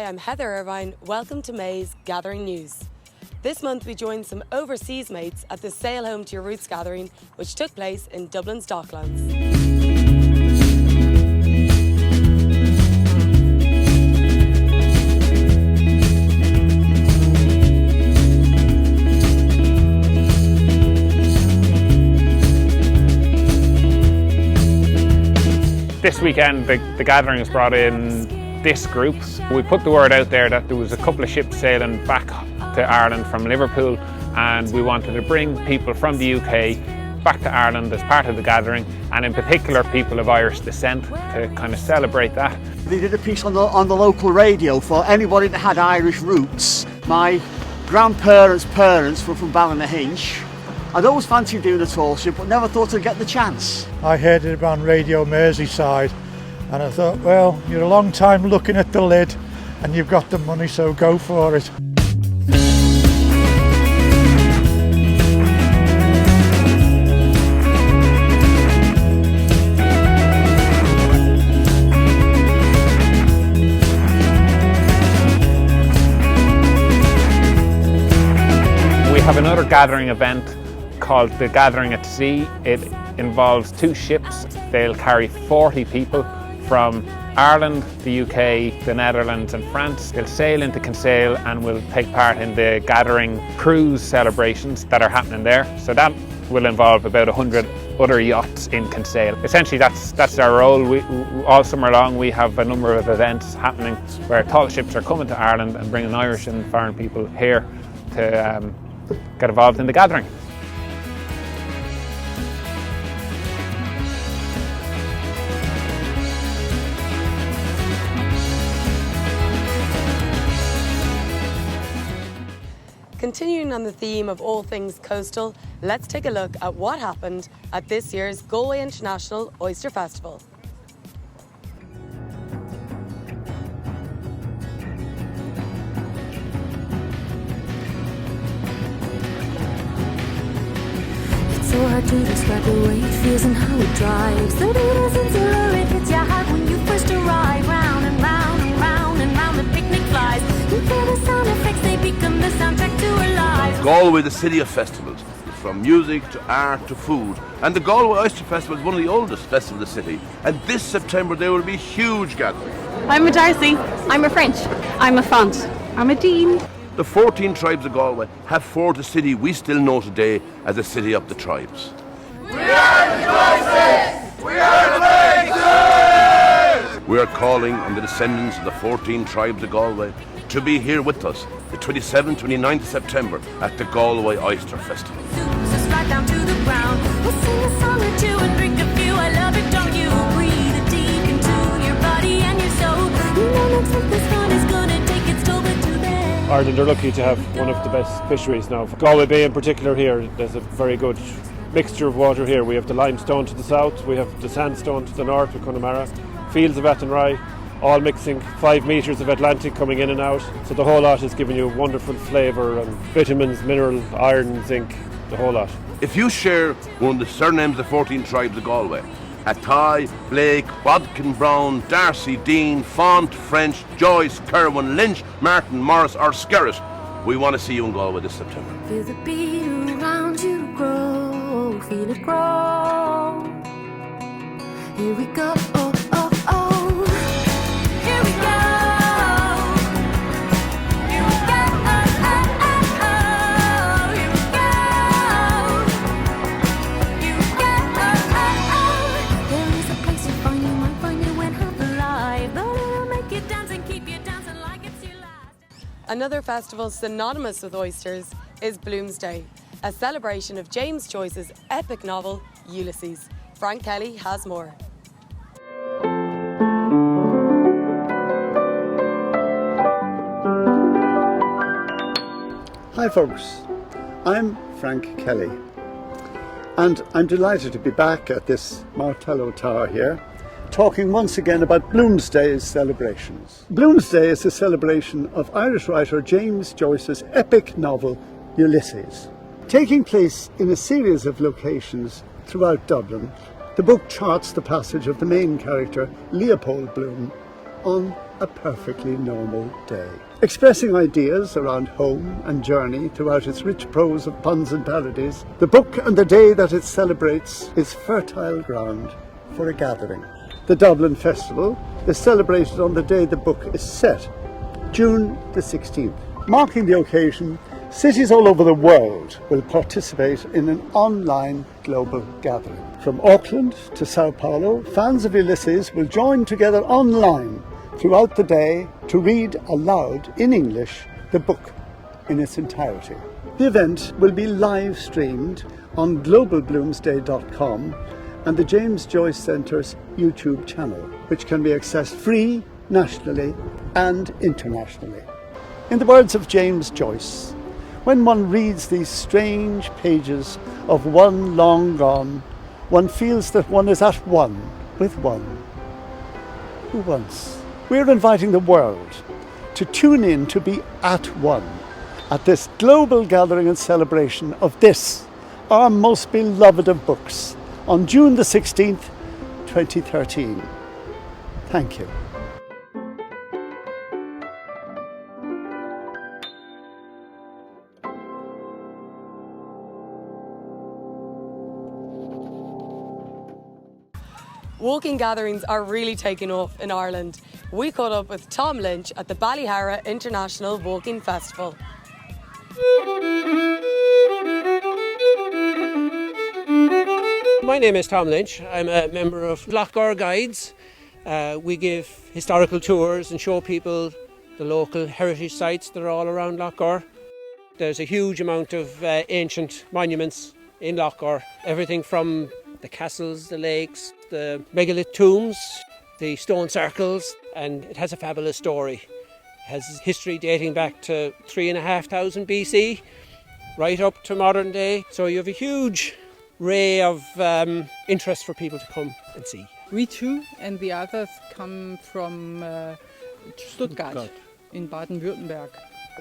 I'm Heather Irvine. Welcome to May's Gathering News. This month we joined some overseas mates at the Sail Home to Your Roots gathering, which took place in Dublin's Docklands. This weekend the gathering has brought in this group. We put the word out there that there was a couple of ships sailing back to Ireland from Liverpool, and we wanted to bring people from the UK back to Ireland as part of the gathering, and in particular people of Irish descent, to kind of celebrate that. They did a piece on the local radio for anybody that had Irish roots. My grandparents' parents were from Ballyhoura. I'd always fancied doing a tall ship, but never thought I'd get the chance. I heard it on Radio Merseyside, and I thought, well, you're a long time looking at the lid and you've got the money, so go for it. We have another gathering event called the Gathering at Sea. It involves two ships. They'll carry 40 people from Ireland, the UK, the Netherlands and France. They'll sail into Kinsale and will take part in the gathering cruise celebrations that are happening there. So that will involve about 100 other yachts in Kinsale. Essentially that's our role. All summer long we have a number of events happening where tall ships are coming to Ireland and bringing Irish and foreign people here to get involved in the gathering. Continuing on the theme of all things coastal, let's take a look at what happened at this year's Galway International Oyster Festival. It's so hard to describe the way it feels and how it drives. The beat isn't so low, it hits your heart when you first arrive. Round and round and round and round the picnic flies. You hear the sound effects, they become the soundtrack to our lives. Galway, the city of festivals, from music to art to food. And the Galway Oyster Festival is one of the oldest festivals of the city. And this September there will be a huge gathering. I'm a Darcy. I'm a French. I'm a Font. I'm a Dean. The 14 tribes of Galway have formed a city we still know today as the city of the tribes. We are the choices! We are the places! We are calling on the descendants of the 14 tribes of Galway to be here with us the 27th, 29th of September at the Galway Oyster Festival. Right down to the ground. We'll sing a song or two and drink a few. I love it, don't you? Breathe it deep into your body and your soul. You know next week this fun is gonna take its toll, but to them Ireland are lucky to have one of the best fisheries now. Galway Bay in particular here, there's a very good mixture of water here. We have the limestone to the south, we have the sandstone to the north with Connemara, fields of Athenry, all mixing 5 metres of Atlantic coming in and out. So the whole lot is giving you wonderful flavour and vitamins, mineral, iron, zinc, the whole lot. If you share one of the surnames of the 14 tribes of Galway, Athy, Blake, Bodkin, Brown, Darcy, Dean, Font, French, Joyce, Kerwin, Lynch, Martin, Morris or Skerritt, we want to see you in Galway this September. feel the beat around you grow, feel it grow. Here we go, oh, oh, oh. Here we go. Here we go, oh, oh, oh, oh. Here we go. Here we go, oh, oh, oh. There is a place you find, you might find it when half alive. But it'll make you dance and keep you dancing like it's your last. Another festival synonymous with oysters is Bloomsday, a celebration of James Joyce's epic novel, Ulysses. Frank Kelly has more. Hi folks, I'm Frank Kelly and I'm delighted to be back at this Martello Tower here talking once again about Bloomsday's celebrations. Bloomsday is a celebration of Irish writer James Joyce's epic novel Ulysses. Taking place in a series of locations throughout Dublin, the book charts the passage of the main character Leopold Bloom on a perfectly normal day. Expressing ideas around home and journey throughout its rich prose of puns and parodies, the book and the day that it celebrates is fertile ground for a gathering. The Dublin Festival is celebrated on the day the book is set, June the 16th. Marking the occasion, cities all over the world will participate in an online global gathering. From Auckland to Sao Paulo, fans of Ulysses will join together online throughout the day to read aloud in English the book in its entirety. The event will be live streamed on globalbloomsday.com and the James Joyce Centre's YouTube channel, which can be accessed free nationally and internationally. In the words of James Joyce, when one reads these strange pages of one long gone, one feels that one is at one with one who once. We're inviting the world to tune in to be at one at this global gathering and celebration of this, our most beloved of books, on June the 16th, 2013. Thank you. Walking gatherings are really taking off in Ireland. We caught up with Tom Lynch at the Ballyhoura International Walking Festival. My name is Tom Lynch. I'm a member of Loughgar Guides. We give historical tours and show people the local heritage sites that are all around Loughgar. There's a huge amount of ancient monuments in Loughgar. Everything from the castles, the lakes, the megalith tombs, the stone circles, and it has a fabulous story. It has history dating back to 3,500 BC, right up to modern day. So you have a huge array of interest for people to come and see. We too, and the others come from Stuttgart in Baden-Württemberg.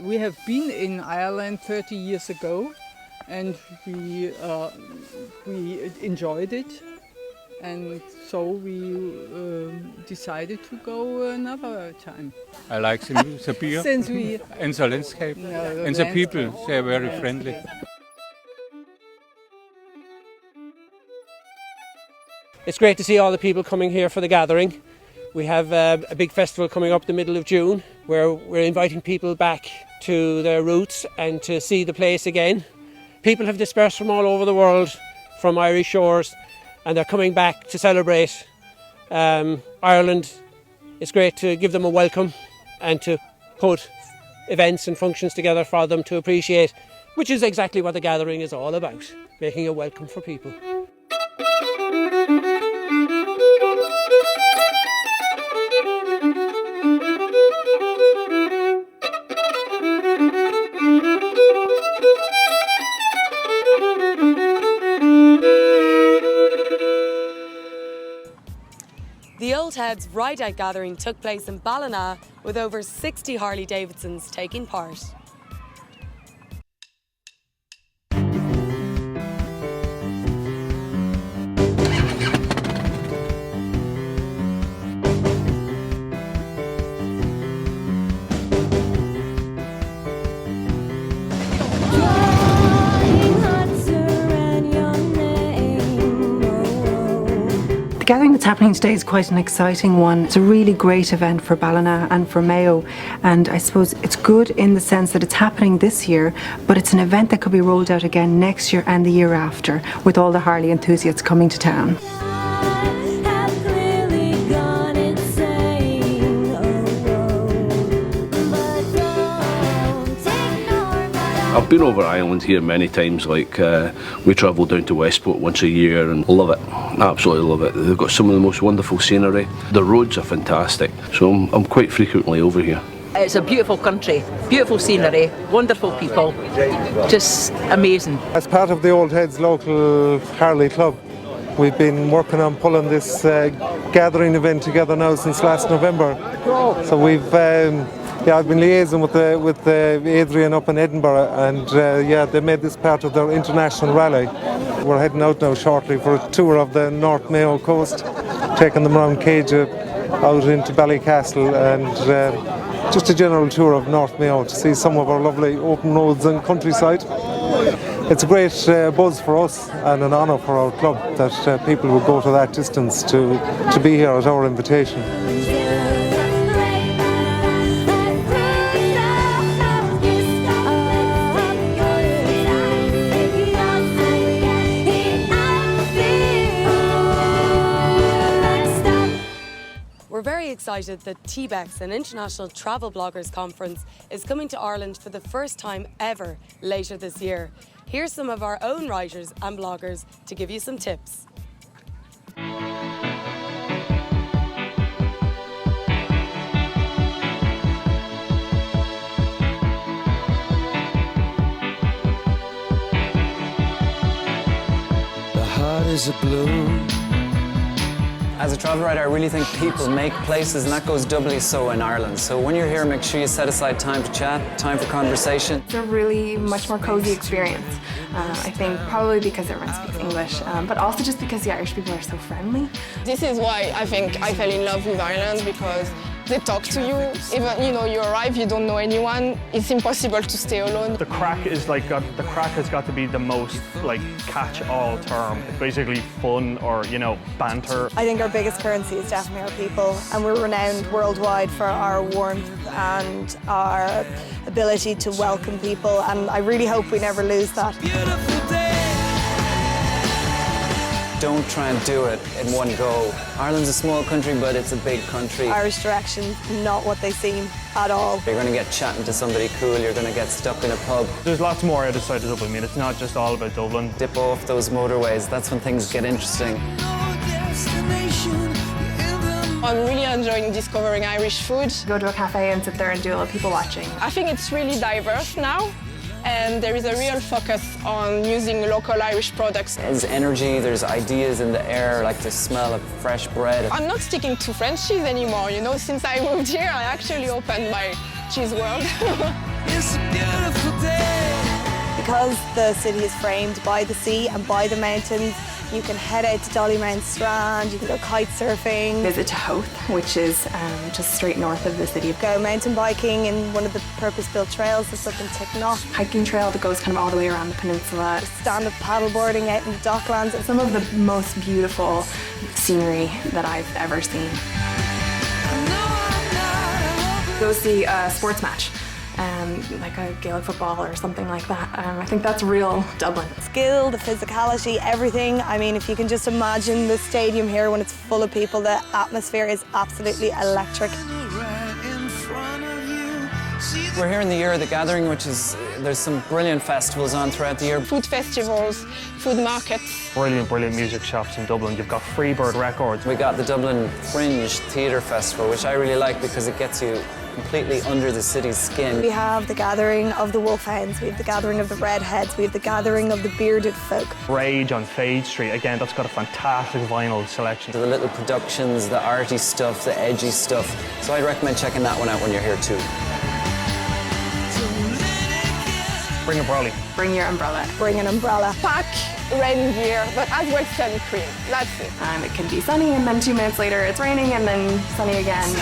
We have been in Ireland 30 years ago, and we enjoyed it, and so we decided to go another time. I like the beer Since we and the landscape and the people, they are very friendly. It's great to see all the people coming here for the gathering. We have a big festival coming up the middle of June where we're inviting people back to their roots and to see the place again. People have dispersed from all over the world, from Irish shores, and they're coming back to celebrate Ireland. It's great to give them a welcome and to put events and functions together for them to appreciate, which is exactly what the gathering is all about, making a welcome for people. The Old Heads Ride Out gathering took place in Ballyhoura with over 60 Harley Davidsons taking part. The gathering that's happening today is quite an exciting one. It's a really great event for Ballina and for Mayo, and I suppose it's good in the sense that it's happening this year, but it's an event that could be rolled out again next year and the year after, with all the Harley enthusiasts coming to town. I've been over Ireland here many times, like we travel down to Westport once a year and love it, absolutely love it. They've got some of the most wonderful scenery, the roads are fantastic, so I'm quite frequently over here. It's a beautiful country, beautiful scenery, wonderful people, just amazing. As part of the Old Heads local Harley club, we've been working on pulling this gathering event together now since last November. So we've I've been liaising with Adrian up in Edinburgh, and they made this part of their international rally. We're heading out now shortly for a tour of the North Mayo coast, taking them around Cage, out into Ballycastle and just a general tour of North Mayo to see some of our lovely open roads and countryside. It's a great buzz for us and an honour for our club that people would go to that distance to be here at our invitation. We're very excited that TBEX, an international travel bloggers conference, is coming to Ireland for the first time ever later this year. Here's some of our own writers and bloggers to give you some tips. The heart is a blue. As a travel writer, I really think people make places, and that goes doubly so in Ireland. So when you're here, make sure you set aside time to chat, time for conversation. It's a really much more cosy experience. I think probably because everyone speaks English, but also just because the Irish people are so friendly. This is why I think I fell in love with Ireland, because they talk to you. Even you arrive, you don't know anyone. It's impossible to stay alone. The crack is the crack has got to be the most catch-all term. It's basically fun or banter. I think our biggest currency is definitely our people, and we're renowned worldwide for our warmth and our ability to welcome people, and I really hope we never lose that. Don't try and do it in one go. Ireland's a small country, but it's a big country. Irish directions, not what they seem at all. You're going to get chatting to somebody cool, you're going to get stuck in a pub. There's lots more outside of Dublin. I mean, it's not just all about Dublin. Dip off those motorways, that's when things get interesting. I'm really enjoying discovering Irish food. Go to a cafe and sit there and do a little people watching. I think it's really diverse now, and there is a real focus on using local Irish products. There's energy, there's ideas in the air, like the smell of fresh bread. I'm not sticking to French cheese anymore, Since I moved here, I actually opened my cheese world. It's a beautiful day. Because the city is framed by the sea and by the mountains, you can head out to Dollymount Strand, you can go kite surfing. Visit to Howth, which is just straight north of the city. Go mountain biking in one of the purpose-built trails that's up in Ticknock. Hiking trail that goes kind of all the way around the peninsula. Stand-up paddleboarding out in the docklands. Some of the most beautiful scenery that I've ever seen. Go see a sports match. Like a Gaelic football or something like that. I think that's real Dublin. Skill, the physicality, everything. I mean, if you can just imagine the stadium here when it's full of people, the atmosphere is absolutely electric. We're here in the year of the gathering, there's some brilliant festivals on throughout the year. Food festivals, food markets. Brilliant music shops in Dublin. You've got Freebird Records. We got the Dublin Fringe Theatre Festival, which I really like because it gets you completely under the city's skin. We have the gathering of the Wolfhounds, we have the gathering of the Redheads, we have the gathering of the Bearded Folk. Rage on Fade Street, again, that's got a fantastic vinyl selection. The little productions, the arty stuff, the edgy stuff. So I'd recommend checking that one out when you're here too. Bring a brolly. Bring your umbrella. Bring an umbrella. Pack rain gear, but as well sun cream. That's it. It can be sunny and then 2 minutes later it's raining and then sunny again.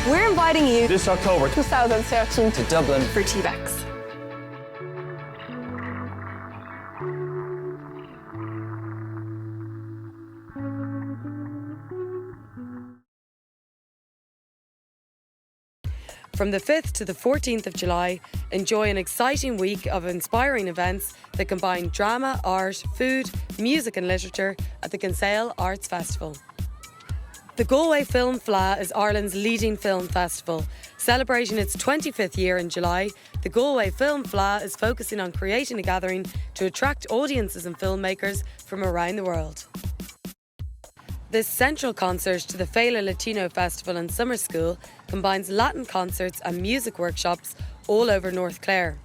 We're inviting you this October 2013 to Dublin for TBEX. From the 5th to the 14th of July, enjoy an exciting week of inspiring events that combine drama, art, food, music and literature at the Kinsale Arts Festival. The Galway Film Fleadh is Ireland's leading film festival. Celebrating its 25th year in July, the The Galway Film Fleadh is focusing on creating a gathering to attract audiences and filmmakers from around the world. This central concert to the Fela Latino Festival and Summer School combines Latin concerts and music workshops all over North Clare.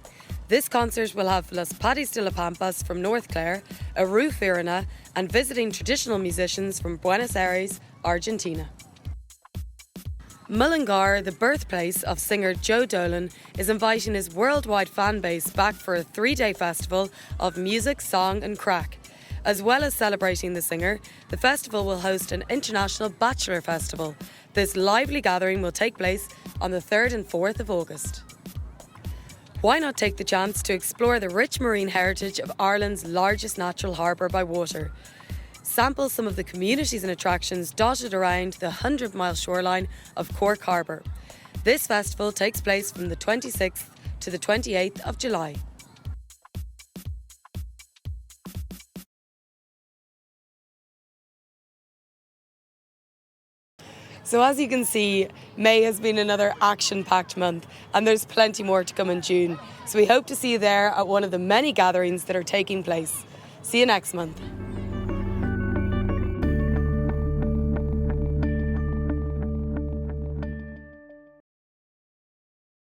This concert will have Los Padis de la Pampas from North Clare, Aru Firana, and visiting traditional musicians from Buenos Aires, Argentina. Mullingar, the birthplace of singer Joe Dolan, is inviting his worldwide fan base back for a 3-day festival of music, song and crack. As well as celebrating the singer, the festival will host an international bachelor festival. This lively gathering will take place on the 3rd and 4th of August. Why not take the chance to explore the rich marine heritage of Ireland's largest natural harbour by water? Sample some of the communities and attractions dotted around the 100-mile shoreline of Cork Harbour. This festival takes place from the 26th to the 28th of July. So as you can see, May has been another action-packed month and there's plenty more to come in June. So we hope to see you there at one of the many gatherings that are taking place. See you next month.